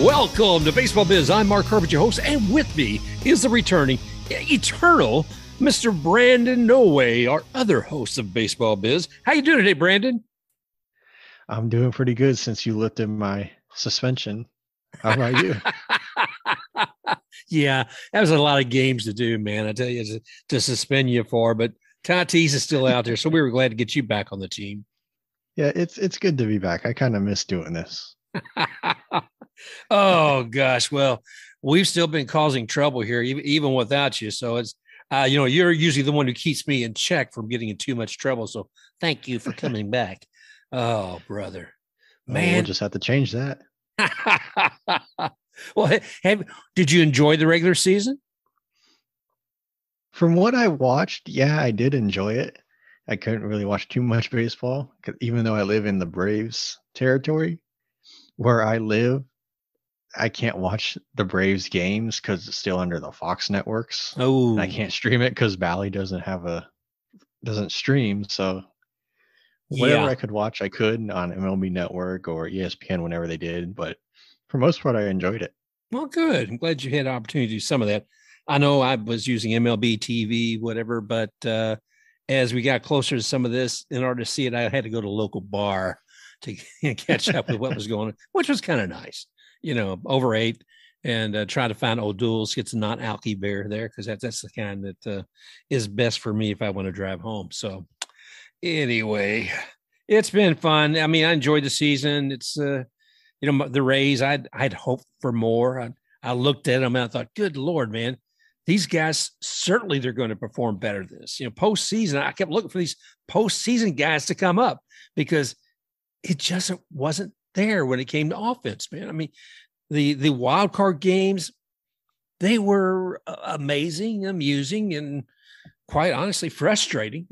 Welcome to Baseball Biz. I'm Mark Herbert, your host, and with me is the returning, eternal Mr. Brandon Noway, our other host of Baseball Biz. How you doing today, Brandon? I'm doing pretty good since you lifted my suspension. How about you? Yeah, that was a lot of games to do, man. I tell you, to suspend you for, but Tatis is still out there, so we were glad to get you back on the team. Yeah, it's good to be back. I kind of miss doing this. Oh gosh, well, we've still been causing trouble here, even without you. So it's, you're usually the one who keeps me in check from getting in too much trouble. So thank you for coming back. Oh, brother, man, we'll just have to change that. Well, did you enjoy the regular season? From what I watched, yeah, I did enjoy it. I couldn't really watch too much baseball, even though I live in the Braves territory. Where I live, I can't watch the Braves games because it's still under the Fox networks. Oh, and I can't stream it because Bally doesn't stream. So whatever I could watch, I could on MLB Network or ESPN whenever they did. But for most part, I enjoyed it. Well, good. I'm glad you had an opportunity to do some of that. I know I was using MLB TV, whatever, but as we got closer to some of this, in order to see it, I had to go to a local bar to catch up with what was going on, which was kind of nice, over 8 and try to find O'Doul's, gets a non-alky beer there because that's the kind that is best for me if I want to drive home. So anyway, it's been fun. I mean, I enjoyed the season. It's, the Rays, I'd hoped for more. I looked at them and I thought, good Lord, man, these guys, certainly they're going to perform better than this. Postseason, I kept looking for these postseason guys to come up because it just wasn't there when it came to offense, man. I mean, the wild card games, they were amazing, amusing, and quite honestly frustrating.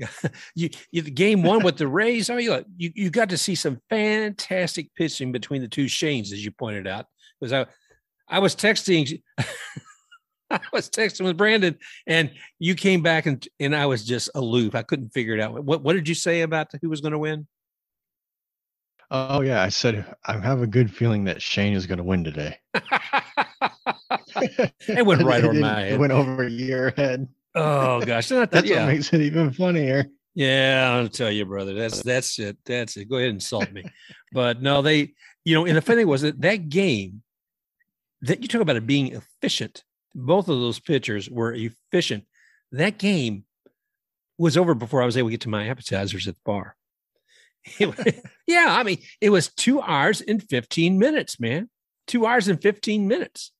Game one with the Rays, I mean, you got to see some fantastic pitching between the two Shanes, as you pointed out. Because I was texting, with Brandon, and you came back and I was just aloof. I couldn't figure it out. What did you say about who was going to win? Oh, yeah. I said, I have a good feeling that Shane is going to win today. It went right over my head. It went over your head. Oh, gosh. That's what makes it even funnier. Yeah, I'll tell you, brother. That's it. That's it. Go ahead and insult me. But no, and the funny thing was that game, that you talk about it being efficient. Both of those pitchers were efficient. That game was over before I was able to get to my appetizers at the bar. I mean, it was 2 hours and 15 minutes, man. 2 hours and 15 minutes.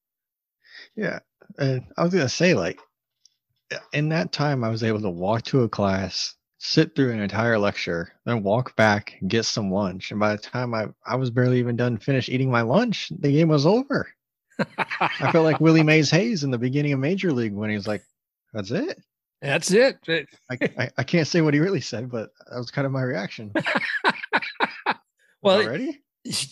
Yeah. And I was going to say, in that time, I was able to walk to a class, sit through an entire lecture, then walk back and get some lunch. And by the time I was barely even finished eating my lunch, the game was over. I felt like Willy May Hayes in the beginning of Major League when he was like, that's it. That's it. I can't say what he really said, but that was kind of my reaction. Well, already?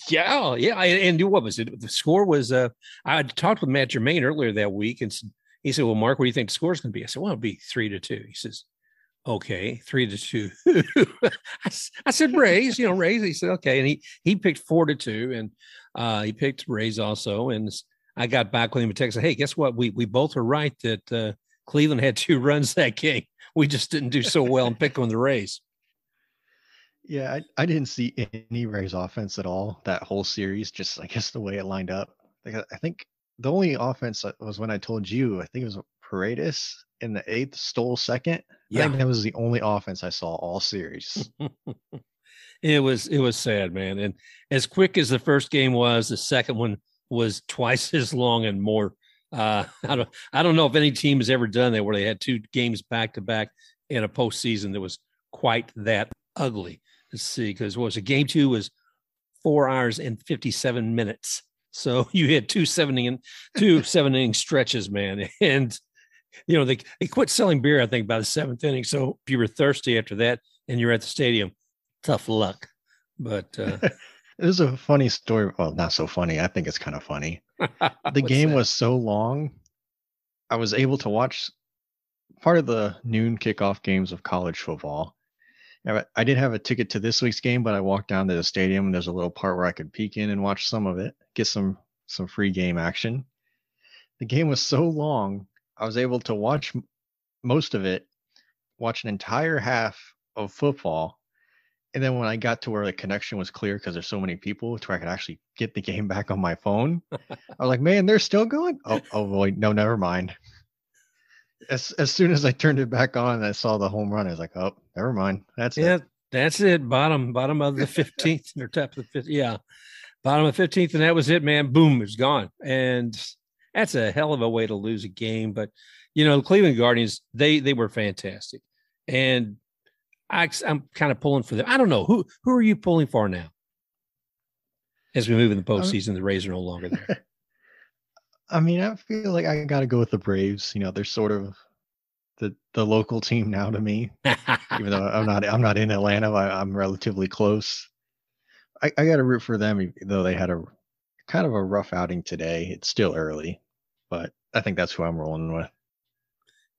Yeah. And what was it? The score was, I had talked with Matt Germain earlier that week, and he said, well, Mark, what do you think the score is going to be? I said, well, it'll be 3-2. He says, okay, 3-2. I said, Rays, Rays. He said, okay. And he picked 4-2, and he picked Rays also. And I got back with him and texted, hey, guess what? We both are right that Cleveland had 2 runs that game. We just didn't do so well in picking the Rays. Yeah, I didn't see any Rays offense at all that whole series, just I guess the way it lined up. I think the only offense was when I told you, I think it was Paredes in the 8th, stole second. Yeah. I think that was the only offense I saw all series. It was sad, man. And as quick as the first game was, the second one was twice as long and more. I don't know if any team has ever done that where they had 2 games back to back in a postseason that was quite that ugly. Let's see, because what was it? Game 2 was 4 hours and 57 minutes. So you had 2 7-inning stretches, man. And they quit selling beer, I think, by the 7th inning. So if you were thirsty after that and you're at the stadium, tough luck. But there's a funny story. Well, not so funny. I think it's kind of funny. The game was so long. I was able to watch part of the noon kickoff games of college football. I did have a ticket to this week's game, but I walked down to the stadium and there's a little part where I could peek in and watch some of it, get some some free game action. The game was so long, I was able to watch most of it, watch an entire half of football. And then when I got to where the connection was clear, because there's so many people, to where I could actually get the game back on my phone, I was like, man, they're still going? Oh, wait, no, never mind. As soon as I turned it back on and I saw the home run, I was like, oh, never mind. That's it. That's it. Bottom of the 15th or top of the 15th. Yeah. Bottom of the 15th. And that was it, man. Boom, it's gone. And that's a hell of a way to lose a game. But, the Cleveland Guardians, they were fantastic. And I'm kind of pulling for them. I don't know. Who are you pulling for now? As we move in the postseason, the Rays are no longer there. I mean, I feel like I got to go with the Braves. They're sort of the local team now to me. Even though I'm not in Atlanta, I'm relatively close. I got to root for them, even though they had a kind of a rough outing today. It's still early, but I think that's who I'm rolling with.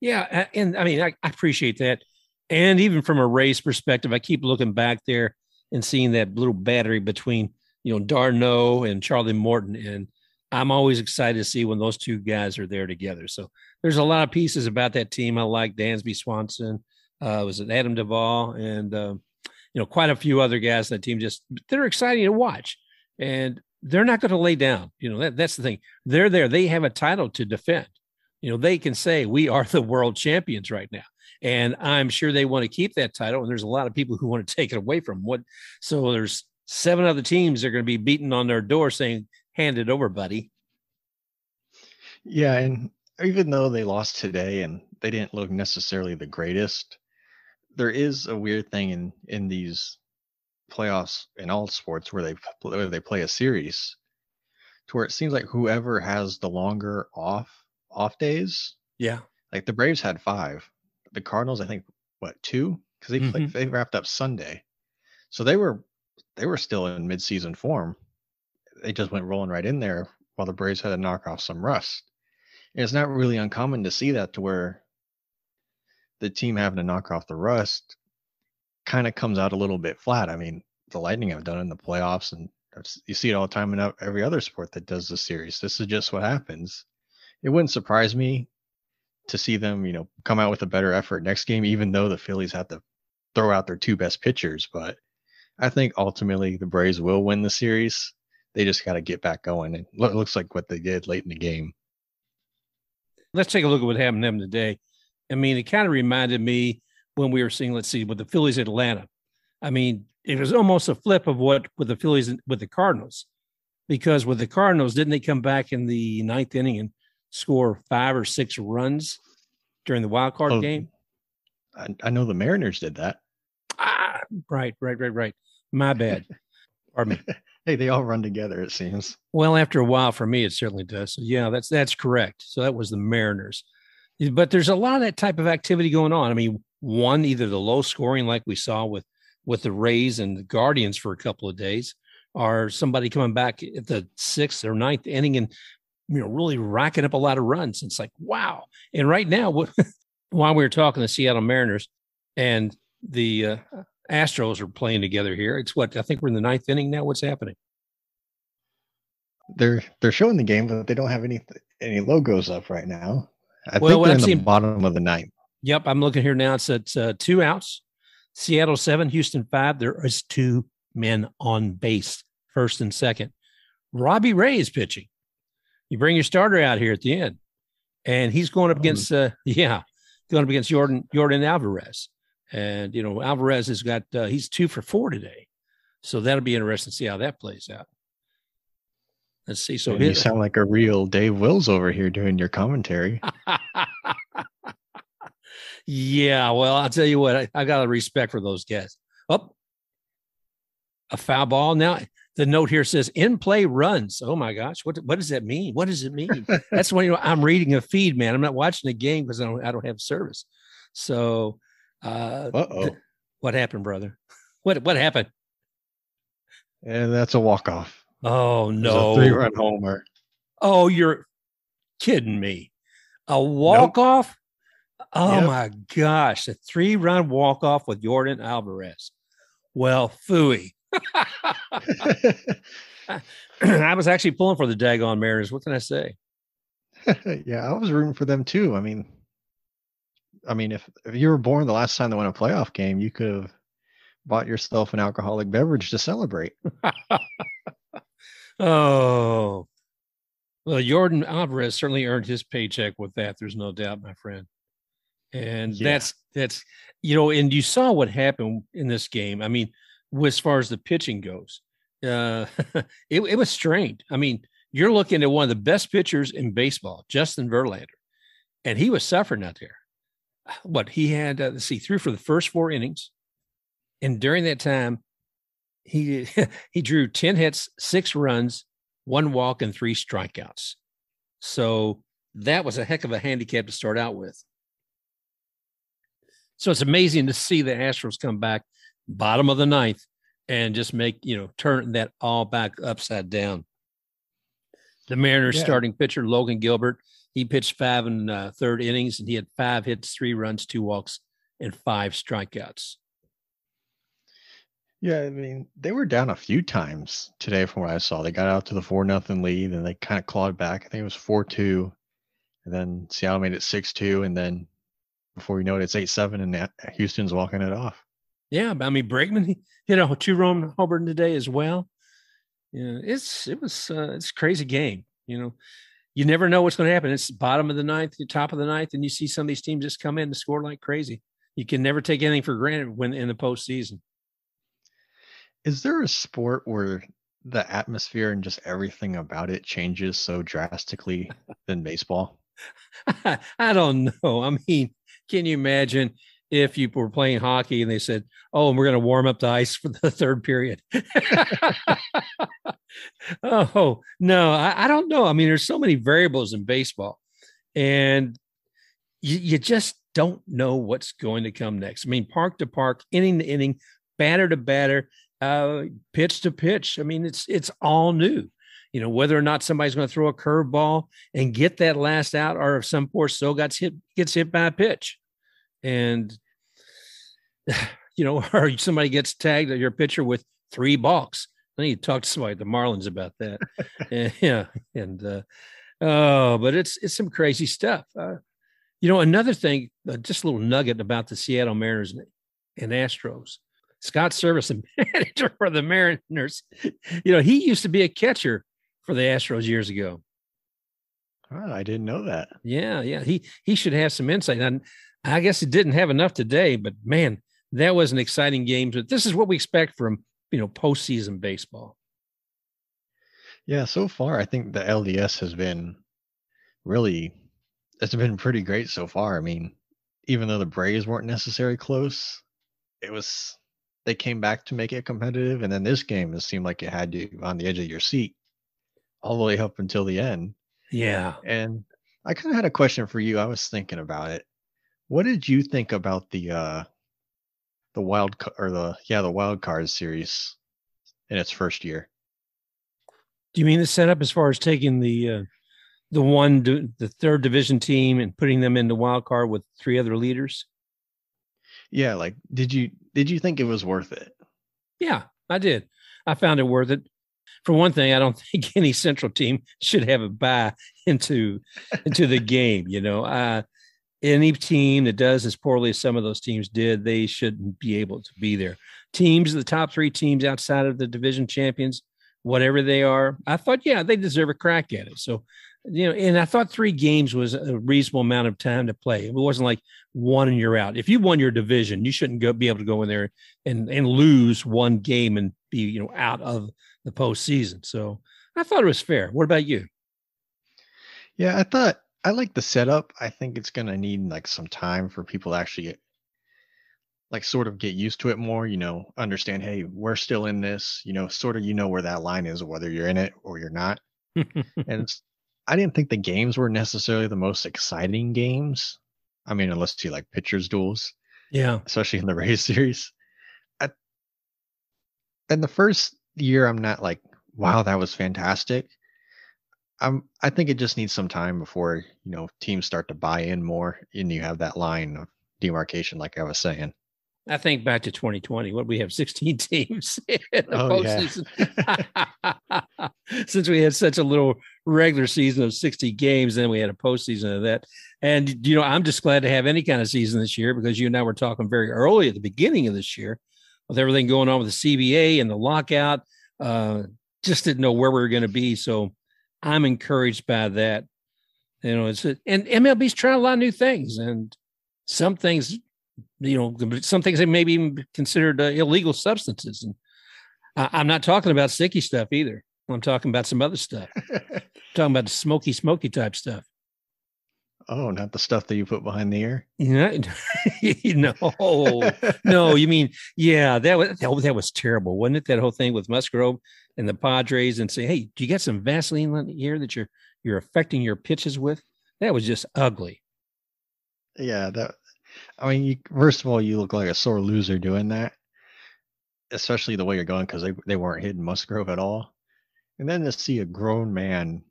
Yeah, and I mean, I appreciate that. And even from a Rays perspective, I keep looking back there and seeing that little battery between, Darno and Charlie Morton. And I'm always excited to see when those two guys are there together. So there's a lot of pieces about that team. I like Dansby Swanson, was it Adam Duvall, and, quite a few other guys on that team. They're exciting to watch. And they're not going to lay down. That's the thing. They're there. They have a title to defend. They can say we are the world champions right now. And I'm sure they want to keep that title. And there's a lot of people who want to take it away from them. So there's 7 other teams that are going to be beating on their door saying, hand it over, buddy. Yeah. And even though they lost today and they didn't look necessarily the greatest, there is a weird thing in these playoffs in all sports where they play a series to where it seems like whoever has the longer off days. Yeah. Like the Braves had 5. The Cardinals, I think, 2? Because they wrapped up Sunday, so they were still in midseason form. They just went rolling right in there while the Braves had to knock off some rust. And it's not really uncommon to see that, to where the team having to knock off the rust kind of comes out a little bit flat. I mean, the Lightning have done it in the playoffs, and you see it all the time in every other sport that does the series. This is just what happens. It wouldn't surprise me to see them, come out with a better effort next game, even though the Phillies have to throw out their 2 best pitchers. But I think ultimately the Braves will win the series. They just got to get back going. And it looks like what they did late in the game. Let's take a look at what happened to them today. I mean, it kind of reminded me when we were seeing, with the Phillies at Atlanta. I mean, it was almost a flip of what with the Phillies with the Cardinals, because with the Cardinals, didn't they come back in the 9th inning and score 5 or 6 runs during the wild card game? I know the Mariners did that. Right. My bad. Pardon me. Hey, they all run together, it seems. Well, after a while, for me, it certainly does. So, yeah, that's correct. So that was the Mariners. But there's a lot of that type of activity going on. I mean, either the low scoring like we saw with the Rays and the Guardians for a couple of days, or somebody coming back at the 6th or 9th inning and really racking up a lot of runs. It's like, wow. And right now, while we were talking, the Seattle Mariners and the Astros are playing together here. It's I think we're in the 9th inning now. What's happening? They're showing the game, but they don't have any logos up right now. I think they're in the bottom of the 9th. Yep, I'm looking here now. It's 2 outs. Seattle 7, Houston 5. There is 2 men on base, first and second. Robbie Ray is pitching. You bring your starter out here at the end, and he's going up against Yordan Alvarez. And Alvarez has got he's 2 for 4 today, so that'll be interesting to see how that plays out. Let's see. So you sound like a real Dave Wills over here doing your commentary. Yeah, well, I'll tell you what, I got a respect for those guys. Oh, a foul ball. Now the note here says in play runs. Oh my gosh, what does that mean? What does it mean? That's when I'm reading a feed, man. I'm not watching the game because I don't have service. So, what happened, brother? What happened? And that's a walk-off. Oh no, a 3-run homer. Oh, you're kidding me? A walk-off? Nope. Oh, yep. My gosh. A 3-run walk-off with Yordan Alvarez. Well, phooey. I was actually pulling for the daggone Mariners. What can I say? Yeah, I was rooting for them too. If you were born the last time they won a playoff game, you could have bought yourself an alcoholic beverage to celebrate. Oh, well, Yordan Alvarez certainly earned his paycheck with that. There's no doubt, my friend. And Yeah. that's and you saw what happened in this game. I mean, as far as the pitching goes, uh, it was strained. I mean, you're looking at one of the best pitchers in baseball, Justin Verlander, and he was suffering out there. What he had, threw for the first 4 innings, and during that time, he he drew 10 hits, 6 runs, 1 walk, and 3 strikeouts. So that was a heck of a handicap to start out with. So it's amazing to see the Astros come back bottom of the ninth and just turn that all back upside down. The Mariners starting pitcher, Logan Gilbert, he pitched 5 and third innings, and he had 5 hits, 3 runs, 2 walks, and 5 strikeouts. Yeah, I mean, they were down a few times today from what I saw. They got out to the 4-0 lead, and they kind of clawed back. I think it was 4-2, and then Seattle made it 6-2, and then before you know it, it's 8-7, and Houston's walking it off. Yeah, I mean, Bregman hit a 2-run homer today as well. Yeah, it's a crazy game. You never know what's going to happen. It's bottom of the ninth, top of the ninth, and you see some of these teams just come in and score like crazy. You can never take anything for granted when in the postseason. Is there a sport where the atmosphere and just everything about it changes so drastically than baseball? I don't know. I mean, can you imagine if you were playing hockey and they said, "Oh, and we're going to warm up the ice for the third period"? Oh, no, I don't know. I mean, there's so many variables in baseball, and you just don't know what's going to come next. I mean, park to park, inning to inning, batter to batter, pitch to pitch. I mean, it's all new. Whether or not somebody's going to throw a curveball and get that last out, or if some poor soul gets hit by a pitch, and or somebody gets tagged at your pitcher with 3 balks. I need to talk to somebody at the Marlins about that. But it's some crazy stuff. Another thing, just a little nugget about the Seattle Mariners and Astros. Scott Servais, the manager for the Mariners, he used to be a catcher for the Astros years ago. Oh, I didn't know that. Yeah. He should have some insight. And I guess he didn't have enough today, but man, that was an exciting game. But this is what we expect from postseason baseball. Yeah, so far I think the LDS has been it's been pretty great so far. I mean, even though the Braves weren't necessarily close, they came back to make it competitive, and then this game it seemed like it had you on the edge of your seat all the way up until the end. Yeah. And I kind of had a question for you. I was thinking about it. What did you think about the wild card series in its first year? Do you mean the setup as far as taking the third division team and putting them into wild card with 3 other leaders? Yeah, like did you think it was worth it? Yeah, I did. I found it worth it. For one thing, I don't think any Central team should have a bye into the game. Any team that does as poorly as some of those teams did, they shouldn't be able to be there. The top 3 teams outside of the division champions, whatever they are, I thought, they deserve a crack at it. So, and I thought 3 games was a reasonable amount of time to play. It wasn't like 1 and you're out. If you won your division, you shouldn't be able to go in there and lose 1 game and be, out of the postseason. So I thought it was fair. What about you? Yeah, I like the setup. I think it's going to need like some time for people to actually like sort of get used to it more, understand, hey, we're still in this, sort of, where that line is, whether you're in it or you're not. And I didn't think the games were necessarily the most exciting games. I mean, unless you like pitchers duels. Yeah. Especially in the Rays series. In the first year, I'm not like, wow, that was fantastic. I think it just needs some time before, teams start to buy in more and you have that line of demarcation, like I was saying. I think back to 2020. What we have 16 teams in the postseason. Yeah. Since we had such a little regular season of 60 games, then we had a postseason of that. And I'm just glad to have any kind of season this year because you and I were talking very early at the beginning of this year with everything going on with the CBA and the lockout. Just didn't know where we were going to be. So I'm encouraged by that. And MLB's trying a lot of new things, and some things, some things they maybe even considered illegal substances. And I'm not talking about sticky stuff either. I'm talking about some other stuff. I'm talking about the smoky type stuff. Oh, not the stuff that you put behind the ear? No, you mean, yeah, that was terrible. Wasn't it? That whole thing with Musgrove and the Padres and say, hey, do you got some Vaseline in the ear that you're affecting your pitches with? That was just ugly. Yeah. First of all, you look like a sore loser doing that, especially the way you're going, because they weren't hitting Musgrove at all. And then to see a grown man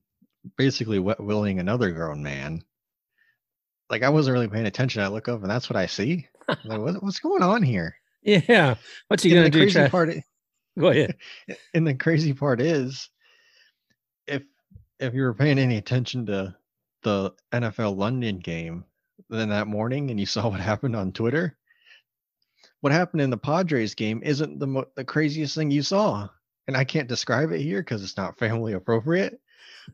basically Wet Willing another grown man. Like, I wasn't really paying attention. I look up and that's what I see. Like, what's going on here? Yeah. What's he going to do? Go ahead. And the crazy part is, if you were paying any attention to the NFL London game then that morning and you saw what happened on Twitter, what happened in the Padres game isn't the craziest thing you saw. And I can't describe it here because it's not family appropriate.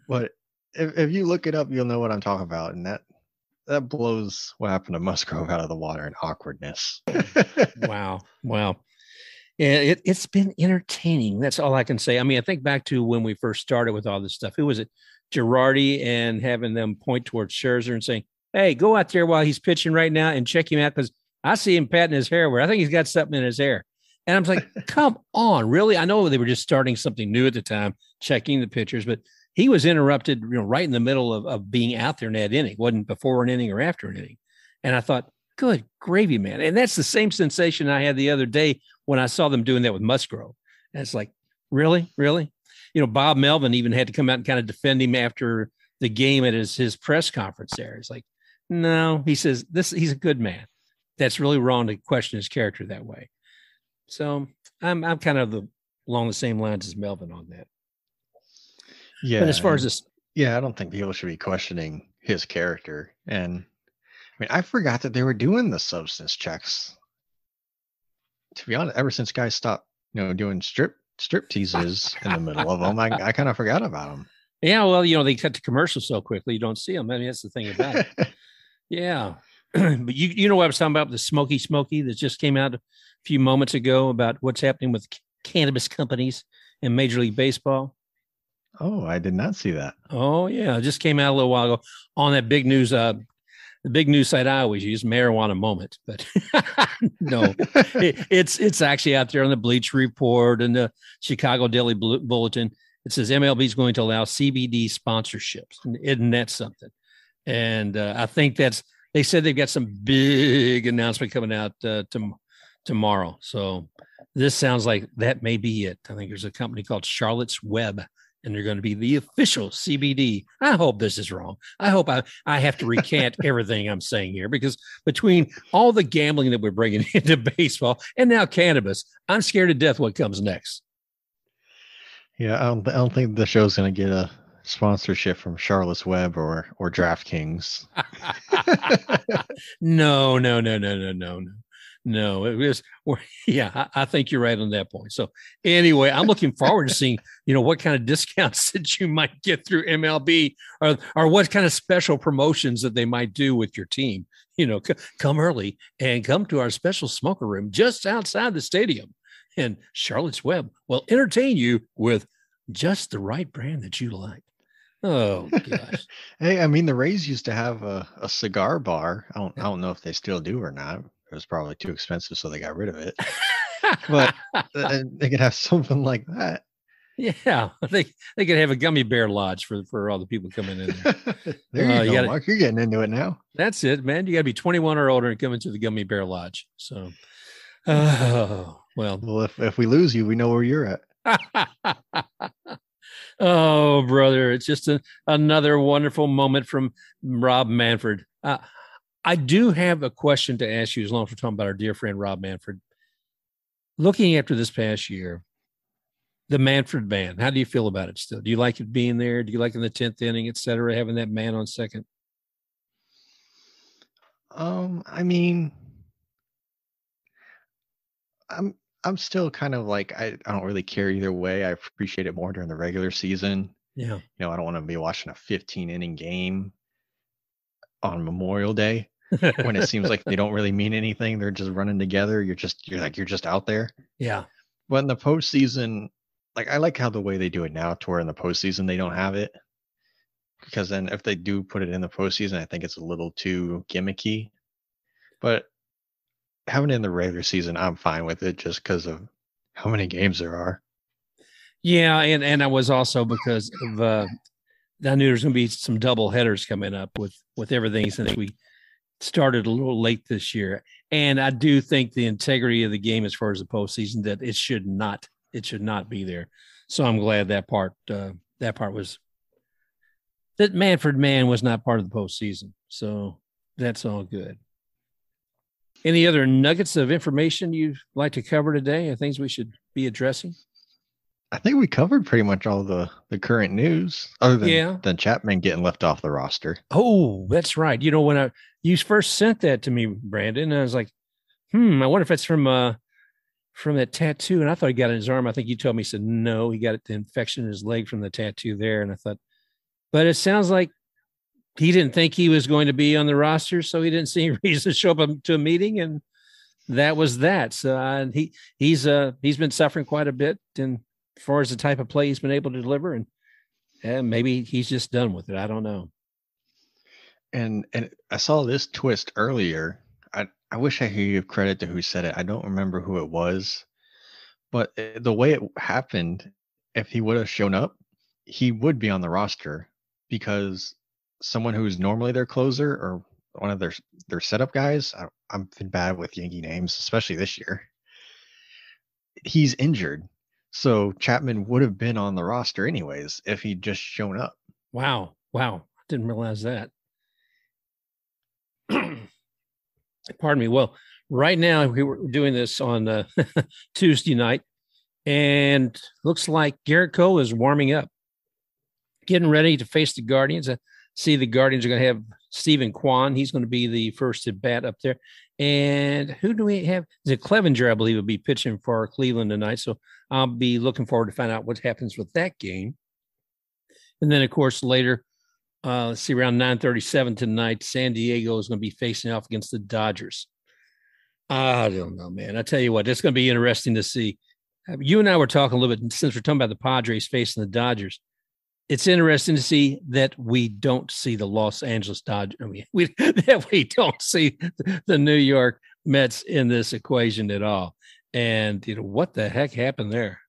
But if you look it up, you'll know what I'm talking about. And that blows what happened to Musgrove out of the water in awkwardness. Wow. Yeah, it's been entertaining. That's all I can say. I mean, I think back to when we first started with all this stuff. Who was it? Girardi, and having them point towards Scherzer and saying, hey, go out there while he's pitching right now and check him out because I see him patting his hair where I think he's got something in his hair. And I'm like, come on, really? I know they were just starting something new at the time, checking the pitchers, but he was interrupted, right in the middle of being out there in that inning. It wasn't before an inning or after an inning. And I thought, good gravy, man. And that's the same sensation I had the other day when I saw them doing that with Musgrove. And it's like, really? Bob Melvin even had to come out and kind of defend him after the game at his press conference there. It's like, no, he says he's a good man. That's really wrong to question his character that way. So I'm kind of along the same lines as Melvin on that. Yeah. But as far as this, I don't think people should be questioning his character. And I forgot that they were doing the substance checks. To be honest, ever since guys stopped, doing strip teases in the middle of them, I kind of forgot about them. Yeah, well, they cut to commercials so quickly you don't see them. I mean, that's the thing about it. Yeah, but you know what I was talking about, the Smoky that just came out a few moments ago about what's happening with cannabis companies in Major League Baseball. Oh, I did not see that. Oh yeah, it just came out a little while ago on that big news. The big news site I always use, Marijuana Moment, but no, it's actually out there on the Bleach Report and the Chicago Daily Bulletin. It says MLB is going to allow CBD sponsorships. Isn't that something? And I think they said they've got some big announcement coming out tomorrow. So this sounds like that may be it. I think there's a company called Charlotte's Web, and they're going to be the official CBD. I hope this is wrong. I hope I have to recant everything I'm saying here, because between all the gambling that we're bringing into baseball and now cannabis, I'm scared to death what comes next. Yeah, I don't think the show's going to get a sponsorship from Charlotte's Web or DraftKings. No. It was, yeah, I think you're right on that point. So anyway, I'm looking forward to seeing, what kind of discounts that you might get through MLB or what kind of special promotions that they might do with your team. Come early and come to our special smoker room just outside the stadium. And Charlotte's Web will entertain you with just the right brand that you like. Oh gosh. Hey, the Rays used to have a cigar bar. I don't know if they still do or not. It was probably too expensive, so they got rid of it. But they could have something like that. Yeah, they could have a gummy bear lodge for all the people coming in there. There you go, Mark. You're getting into it now. That's it, man. You got to be 21 or older and come into the gummy bear lodge. So, well, if we lose you, we know where you're at. Oh, brother, it's just another wonderful moment from Rob Manfred. I do have a question to ask you as long as we're talking about our dear friend Rob Manfred. Looking after this past year, the Manfred band, how do you feel about it still? Do you like it being there? Do you like in the 10th inning, et cetera, having that man on second? I mean, I'm I'm still kind of like I don't really care either way. I appreciate it more during the regular season. Yeah. I don't want to be watching a 15 inning game on Memorial Day when it seems like they don't really mean anything. They're just running together. You're just out there. Yeah. But in the postseason, like I like how the way they do it now, to where in the postseason they don't have it. Because then if they do put it in the postseason, I think it's a little too gimmicky. But having it in the regular season, I'm fine with it just because of how many games there are. Yeah. And I was also because of I knew there's going to be some double headers coming up with everything since we started a little late this year. And I do think the integrity of the game as far as the postseason, that it should not be there. So I'm glad that part was that Manfred man was not part of the postseason. So that's all good. Any other nuggets of information you'd like to cover today, or things we should be addressing? I think we covered pretty much all the current news, other than Chapman getting left off the roster. Oh, that's right. When you first sent that to me, Brandon, I was like, I wonder if that's from that tattoo. And I thought he got it in his arm. I think you told me, he said, no, he got the infection in his leg from the tattoo there. And I thought, but it sounds like he didn't think he was going to be on the roster, so he didn't see any reason to show up to a meeting, and that was that. So he's been suffering quite a bit, and as far as the type of play he's been able to deliver, and maybe he's just done with it. I don't know. And I saw this twist earlier. I wish I could give credit to who said it. I don't remember who it was, but the way it happened, if he would have shown up, he would be on the roster, because someone who's normally their closer or one of their setup guys, I'm been bad with Yankee names, especially this year, he's injured. So Chapman would have been on the roster anyways if he'd just shown up. Wow. I didn't realize that. Pardon me. Well, right now we were doing this on Tuesday night, and looks like Garrett Cole is warming up, getting ready to face the Guardians. See, the Guardians are going to have Stephen Kwan. He's going to be the first at bat up there. And who do we have? Is it Clevenger, I believe, will be pitching for Cleveland tonight. So I'll be looking forward to find out what happens with that game. And then, of course, later, let's see, around 9:37 tonight, San Diego is going to be facing off against the Dodgers. I don't know, man. I tell you what, it's going to be interesting to see. You and I were talking a little bit, since we're talking about the Padres facing the Dodgers. It's interesting to see that we don't see the Los Angeles Dodgers. That we don't see the New York Mets in this equation at all. And what the heck happened there?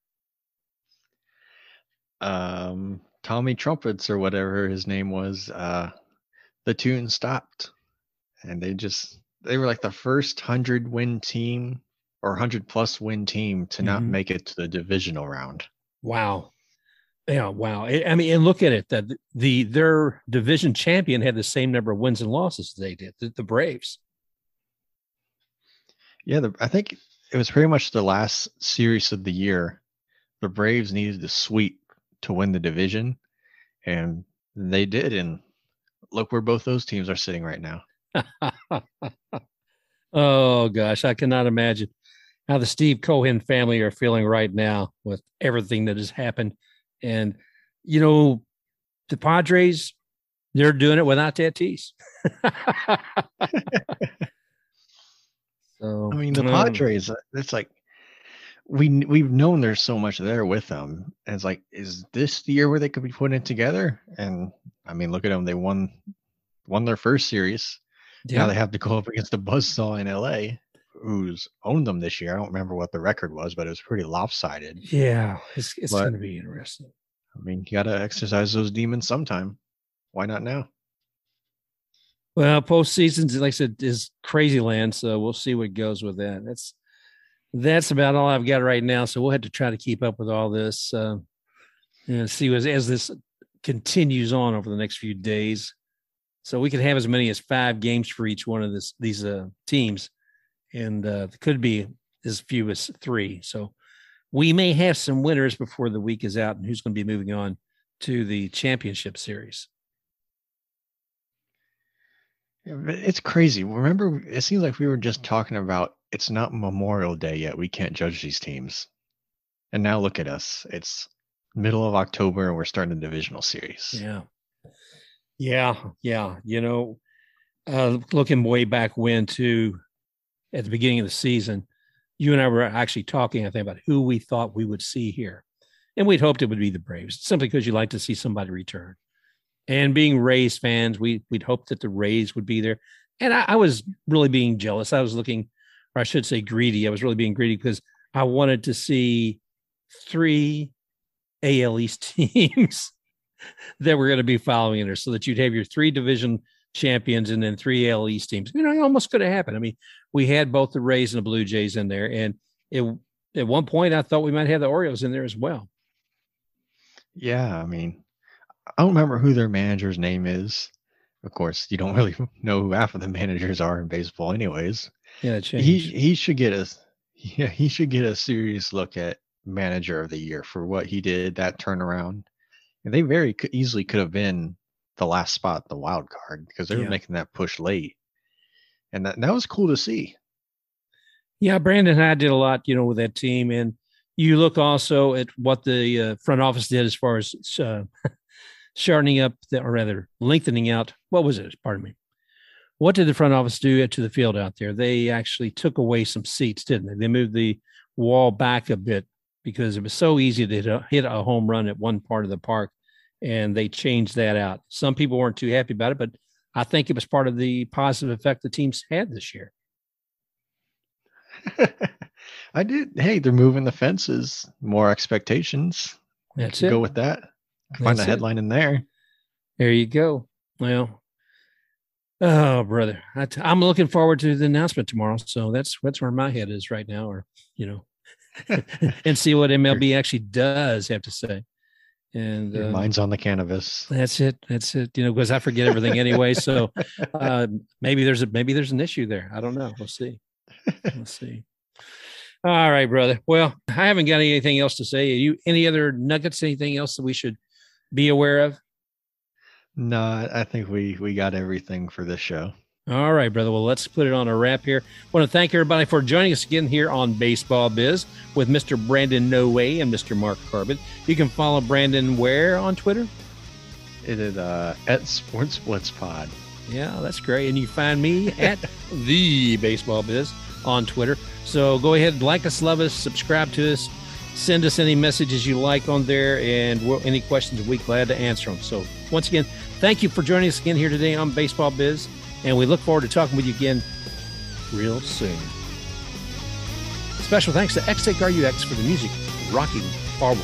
Tommy Trumpets, or whatever his name was, the tune stopped, and they were like the first 100-win team or 100+ win team to not make it to the divisional round. Wow. Yeah, wow. And look at it. That their division champion had the same number of wins and losses they did, the Braves. Yeah, I think it was pretty much the last series of the year. The Braves needed to sweep to win the division, and they did. And look where both those teams are sitting right now. Oh, gosh, I cannot imagine how the Steve Cohen family are feeling right now with everything that has happened. And, the Padres, they're doing it without Tatis. So, the Padres, it's like we've known there's so much there with them. And it's like, is this the year where they could be putting it together? And look at them. They won their first series. Yeah. Now they have to go up against the buzzsaw in LA, who's owned them this year. I don't remember what the record was, but it was pretty lopsided. Yeah, it's going to be interesting. You got to exercise those demons sometime. Why not now? Well, postseason, like I said, is crazy land, so we'll see what goes with that. That's about all I've got right now. So we'll have to try to keep up with all this, see as this continues on over the next few days. So we could have as many as 5 games for each one of these teams, and it could be as few as 3. So we may have some winners before the week is out, and who's going to be moving on to the championship series. Yeah, it's crazy. Remember, it seems like we were just talking about it's not Memorial Day yet. We can't judge these teams. And now look at us. It's middle of October and we're starting the divisional series. Yeah. Looking way back when, too, at the beginning of the season, you and I were actually talking, I think, about who we thought we would see here. And we'd hoped it would be the Braves, simply because you like to see somebody return. And being Rays fans, we'd hoped that the Rays would be there. And I was really being jealous. I was looking, or I should say greedy. I was really being greedy because I wanted to see 3 AL East teams that were going to be following there, so that you'd have your 3 division champions and then 3 AL East teams. It almost could have happened. I mean, we had both the Rays and the Blue Jays in there. And at one point, I thought we might have the Orioles in there as well. Yeah, I mean, I don't remember who their manager's name is. Of course, you don't really know who half of the managers are in baseball anyways. Yeah, it changed. He should get a serious look at manager of the year for what he did, that turnaround. And they very easily could have been the last spot, the wild card, because they were making that push late. And that was cool to see. Yeah, Brandon and I did a lot, with that team. And you look also at what the front office did as far as shortening up, or rather lengthening out. What was it? Pardon me. What did the front office do to the field out there? They actually took away some seats, didn't they? They moved the wall back a bit because it was so easy to hit a home run at one part of the park, and they changed that out. Some people weren't too happy about it, but I think it was part of the positive effect the teams had this year. I did. Hey, they're moving the fences, more expectations. That's it. Go with that. Find a headline in there. There you go. Well, oh, brother, I'm looking forward to the announcement tomorrow. So that's where my head is right now, or, and see what MLB actually does have to say. And your mind's on the cannabis. That's it. Because I forget everything anyway. So maybe there's an issue there. I don't know. We'll see. All right, brother. Well, I haven't got anything else to say. Any other nuggets? Anything else that we should be aware of? No, I think we got everything for this show. All right, brother. Well, let's put it on a wrap here. I want to thank everybody for joining us again here on Baseball Biz with Mr. Brandon No Way and Mr. Mark Carbon. You can follow Brandon where on Twitter? It is at Sports Blitz Pod. Yeah, that's great. And you find me at the Baseball Biz on Twitter. So go ahead, like us, love us, subscribe to us, send us any messages you like on there, and any questions, we'll be glad to answer them. So once again, thank you for joining us again here today on Baseball Biz, and we look forward to talking with you again real soon. Special thanks to XTakeRUX for the music, Rocking Forward.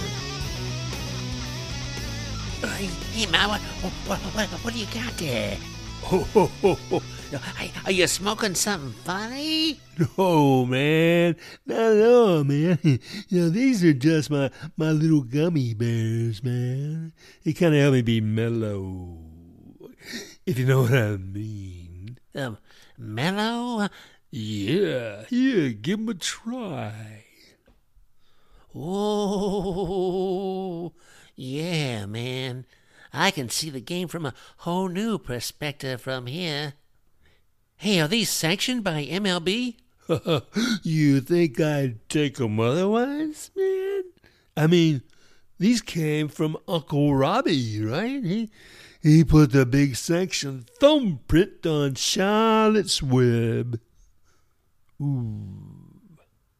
Hey, Ma, what do you got there? Hey, are you smoking something funny? No, man. Not at all, man. These are just my little gummy bears, man. They kind of help me be mellow, if you know what I mean. Mellow? Yeah, give 'em a try. Oh, yeah, man. I can see the game from a whole new perspective from here. Hey, are these sanctioned by MLB? You think I'd take 'em otherwise, man? I mean, these came from Uncle Robbie, right? He put the big sanction thumbprint on Charlotte's Web. Ooh.